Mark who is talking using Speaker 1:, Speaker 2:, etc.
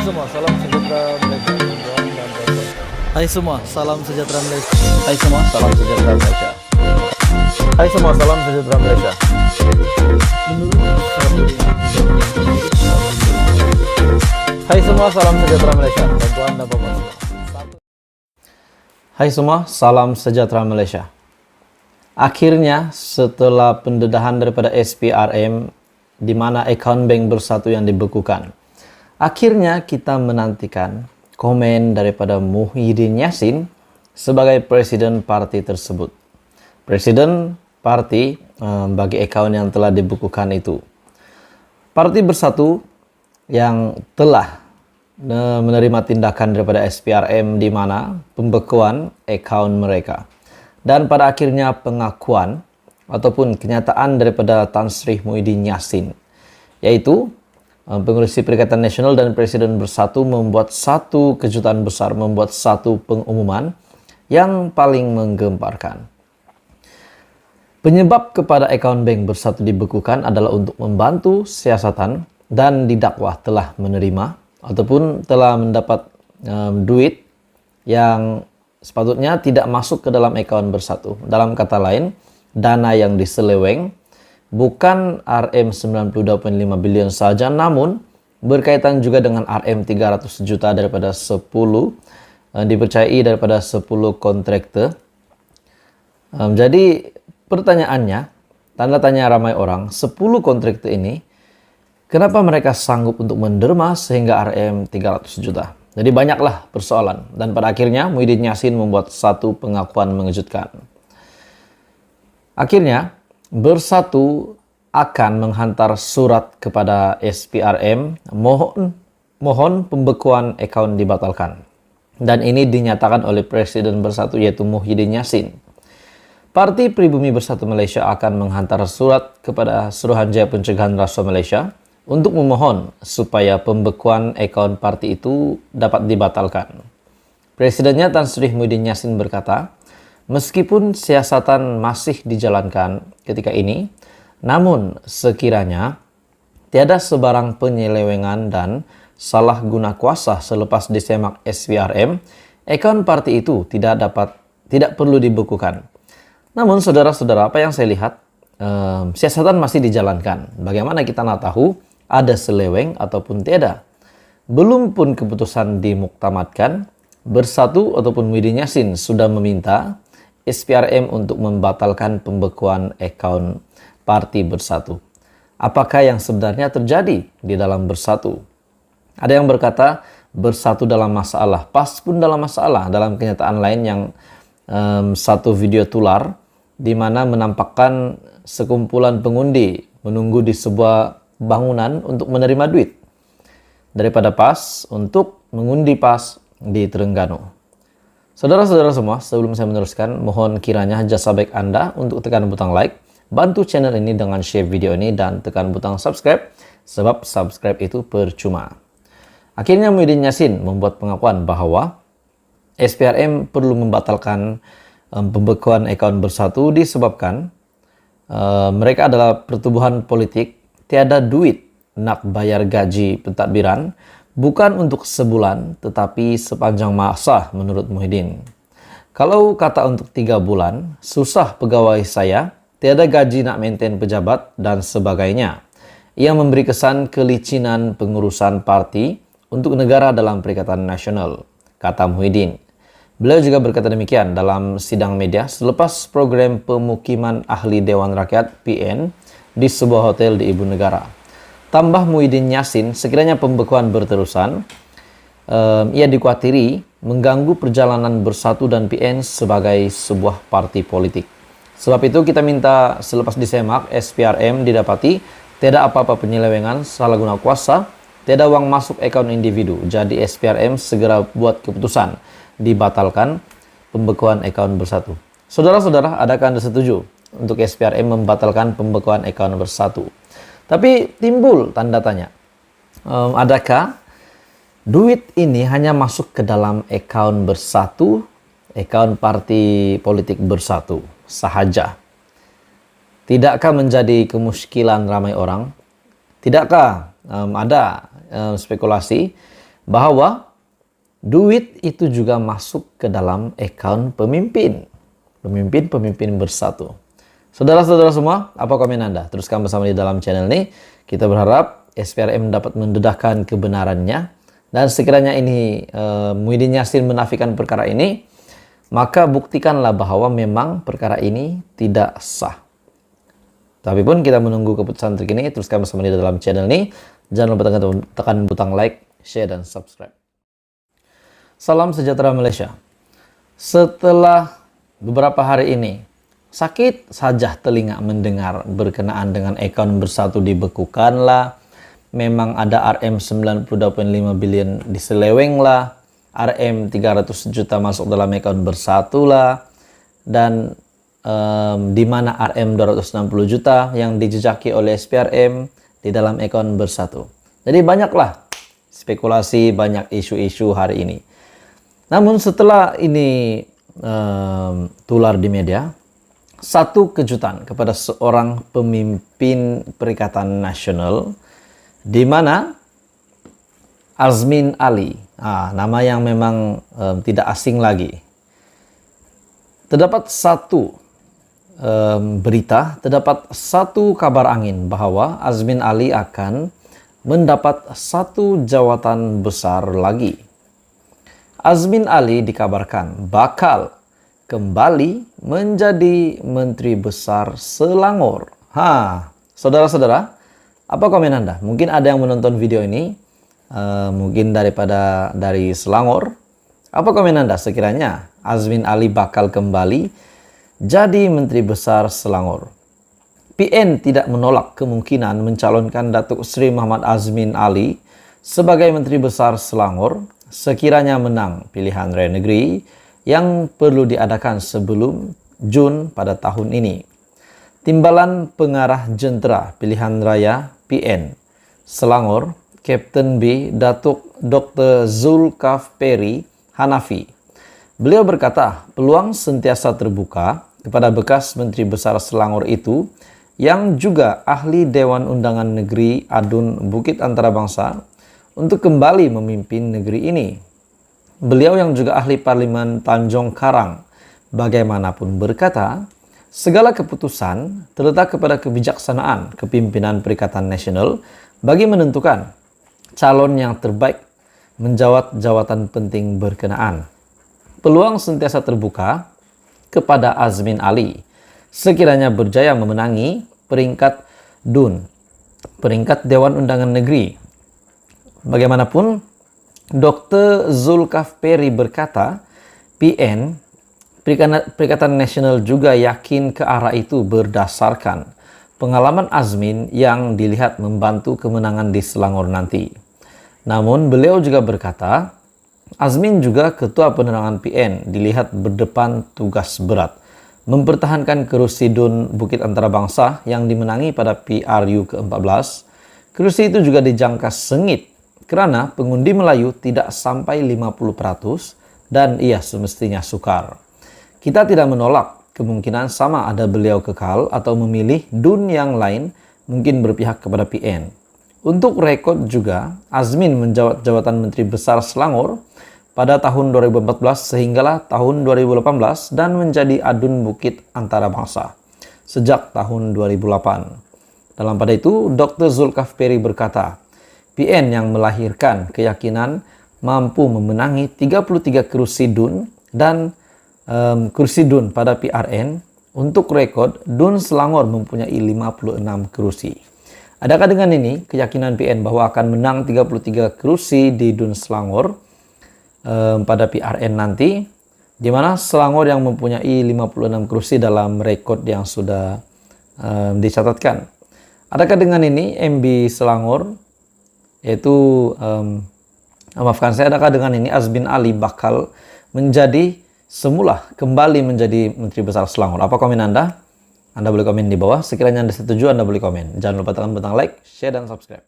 Speaker 1: semua, salam sejahtera Malaysia.
Speaker 2: Hai semua, salam sejahtera Malaysia.
Speaker 1: Hai semua, salam sejahtera Malaysia. Hai semua, salam sejahtera Malaysia. Hai semua, salam sejahtera Malaysia. Bantuan dan Bapak. Hai semua, salam sejahtera Malaysia. Akhirnya, setelah pendedahan daripada SPRM, di mana akaun bank bersatu yang dibekukan, akhirnya kita menantikan komen daripada Muhyiddin Yassin sebagai presiden parti tersebut. Presiden parti bagi akaun yang telah dibekukan itu. Parti Bersatu yang telah menerima tindakan daripada SPRM di mana pembekuan akaun mereka. Dan pada akhirnya pengakuan ataupun kenyataan daripada Tan Sri Muhyiddin Yassin, yaitu Pengurusi Perikatan Nasional dan Presiden Bersatu membuat satu kejutan besar, membuat satu pengumuman yang paling menggemparkan. Penyebab kepada akaun bank bersatu dibekukan adalah untuk membantu siasatan dan didakwa telah menerima ataupun telah mendapat duit yang sepatutnya tidak masuk ke dalam akaun bersatu. Dalam kata lain, dana yang diseleweng bukan RM92.5 bilion saja, namun berkaitan juga dengan RM300 juta daripada 10 dipercayai daripada 10 kontraktor. Jadi pertanyaannya, tanda tanya ramai orang, 10 kontraktor ini kenapa mereka sanggup untuk menderma sehingga RM300 juta? Jadi banyaklah persoalan dan pada akhirnya Muhyiddin Yassin membuat satu pengakuan mengejutkan. Akhirnya Bersatu akan menghantar surat kepada SPRM mohon pembekuan akaun dibatalkan. Dan ini dinyatakan oleh Presiden Bersatu yaitu Muhyiddin Yassin. Parti Pribumi Bersatu Malaysia akan menghantar surat kepada Suruhanjaya Pencegahan Rasuah Malaysia untuk memohon supaya pembekuan akaun parti itu dapat dibatalkan. Presidennya Tan Sri Muhyiddin Yassin berkata, meskipun siasatan masih dijalankan ketika ini, namun sekiranya tiada sebarang penyelewengan dan salah guna kuasa selepas disemak SPRM, akaun parti itu tidak perlu dibekukan. Namun saudara-saudara, apa yang saya lihat, siasatan masih dijalankan. Bagaimana kita nak tahu ada seleweng ataupun tiada? Belum pun keputusan dimuktamadkan, Bersatu ataupun Muhyiddin Yassin sudah meminta SPRM untuk membatalkan pembekuan akaun Parti Bersatu. Apakah yang sebenarnya terjadi di dalam Bersatu? Ada yang berkata Bersatu dalam masalah, PAS pun dalam masalah. Dalam kenyataan lain yang satu video tular di mana menampakkan sekumpulan pengundi menunggu di sebuah bangunan untuk menerima duit daripada PAS untuk mengundi PAS di Terengganu. Saudara-saudara semua, sebelum saya meneruskan, mohon kiranya jasa baik Anda untuk tekan butang like, bantu channel ini dengan share video ini, dan tekan butang subscribe, sebab subscribe itu percuma. Akhirnya Muhyiddin Yassin membuat pengakuan bahwa SPRM perlu membatalkan pembekuan akaun Bersatu disebabkan mereka adalah pertubuhan politik, tiada duit nak bayar gaji pentadbiran, bukan untuk sebulan, tetapi sepanjang masa menurut Muhyiddin. Kalau kata untuk 3 bulan, susah pegawai saya, tiada gaji nak maintain pejabat, dan sebagainya. Ia memberi kesan kelicinan pengurusan parti untuk negara dalam Perikatan Nasional, kata Muhyiddin. Beliau juga berkata demikian dalam sidang media selepas program pemukiman ahli Dewan Rakyat PN di sebuah hotel di Ibu Negara. Tambah Muhyiddin Yassin, sekiranya pembekuan berterusan, ia dikhawatiri mengganggu perjalanan Bersatu dan PN sebagai sebuah parti politik. Sebab itu kita minta selepas disemak SPRM didapati tidak apa-apa penyelewengan, salah guna kuasa, tidak uang masuk akaun individu. Jadi SPRM segera buat keputusan dibatalkan pembekuan akaun Bersatu. Saudara-saudara, adakah Anda setuju untuk SPRM membatalkan pembekuan akaun Bersatu? Tapi timbul tanda tanya, adakah duit ini hanya masuk ke dalam akaun Bersatu, akaun parti politik Bersatu sahaja? Tidakkah menjadi kemuskilan ramai orang? Tidakkah ada spekulasi bahwa duit itu juga masuk ke dalam account pemimpin bersatu. Saudara-saudara semua, apa komen Anda? Teruskan bersama di dalam channel ini. Kita berharap SPRM dapat mendedahkan kebenarannya, dan sekiranya ini Muhyiddin Yassin menafikan perkara ini, maka buktikanlah bahwa memang perkara ini tidak sah. Tapi pun kita menunggu keputusan terkini. Teruskan bersama di dalam channel ini. Jangan lupa tekan butang like, share, dan subscribe. Salam sejahtera Malaysia. Setelah beberapa hari ini, sakit saja telinga mendengar berkenaan dengan akaun bersatu dibekukan lah, memang ada RM 92.5 bilion diseleweng lah, RM 300 juta masuk dalam akaun bersatu lah, dan di mana RM 260 juta yang dijejaki oleh SPRM di dalam akun bersatu. Jadi banyaklah spekulasi, banyak isu-isu hari ini. Namun setelah ini tular di media, satu kejutan kepada seorang pemimpin Perikatan Nasional, di mana Azmin Ali, nama yang memang tidak asing lagi. Terdapat satu berita, terdapat satu kabar angin bahwa Azmin Ali akan mendapat satu jawatan besar lagi. Azmin Ali dikabarkan bakal kembali menjadi Menteri Besar Selangor. Saudara-saudara, apa komen Anda? Mungkin ada yang menonton video ini, mungkin dari Selangor. Apa komen Anda sekiranya Azmin Ali bakal kembali jadi Menteri Besar Selangor? PN tidak menolak kemungkinan mencalonkan Datuk Seri Muhammad Azmin Ali sebagai Menteri Besar Selangor sekiranya menang pilihan raya negeri yang perlu diadakan sebelum Jun pada tahun ini. Timbalan Pengarah Jentera Pilihan Raya PN Selangor, Kapten B Datuk Dr. Zulkafli Hanafi. Beliau berkata, peluang sentiasa terbuka kepada bekas Menteri Besar Selangor itu yang juga ahli Dewan Undangan Negeri Adun Bukit Antarabangsa untuk kembali memimpin negeri ini. Beliau yang juga ahli Parlimen Tanjung Karang bagaimanapun berkata, segala keputusan terletak kepada kebijaksanaan kepimpinan Perikatan Nasional bagi menentukan calon yang terbaik menjawat jawatan penting berkenaan. Peluang sentiasa terbuka kepada Azmin Ali sekiranya berjaya memenangi peringkat DUN, peringkat Dewan Undangan Negeri. Bagaimanapun, Dr. Zulkafli berkata, PN, Perikatan Nasional juga yakin ke arah itu berdasarkan pengalaman Azmin yang dilihat membantu kemenangan di Selangor nanti. Namun, beliau juga berkata, Azmin juga Ketua Penerangan PN dilihat berdepan tugas berat, mempertahankan kerusi DUN Bukit Antarabangsa yang dimenangi pada PRU ke-14. Kerusi itu juga dijangka sengit kerana pengundi Melayu tidak sampai 50% dan ia semestinya sukar. Kita tidak menolak kemungkinan sama ada beliau kekal atau memilih DUN yang lain, mungkin berpihak kepada PN. Untuk rekod juga, Azmin menjawat jawatan Menteri Besar Selangor pada tahun 2014 sehinggalah tahun 2018 dan menjadi Adun Bukit Antarabangsa sejak tahun 2008. Dalam pada itu, Dr. Zulkafli berkata, PN yang melahirkan keyakinan mampu memenangi 33 kursi DUN dan kursi DUN pada PRN. Untuk rekod, DUN Selangor mempunyai 56 kursi. Adakah dengan ini keyakinan PN bahwa akan menang 33 kursi di DUN Selangor pada PRN nanti, di mana Selangor yang mempunyai 56 kursi dalam rekod yang sudah dicatatkan? Adakah dengan ini MB Selangor, yaitu maafkan saya, adakah dengan ini Azmin Ali bakal menjadi semula kembali menjadi Menteri Besar Selangor? Apa komen Anda? Anda boleh komen di bawah. Sekiranya Anda setuju, Anda boleh komen. Jangan lupa tekan butang like, share, dan subscribe.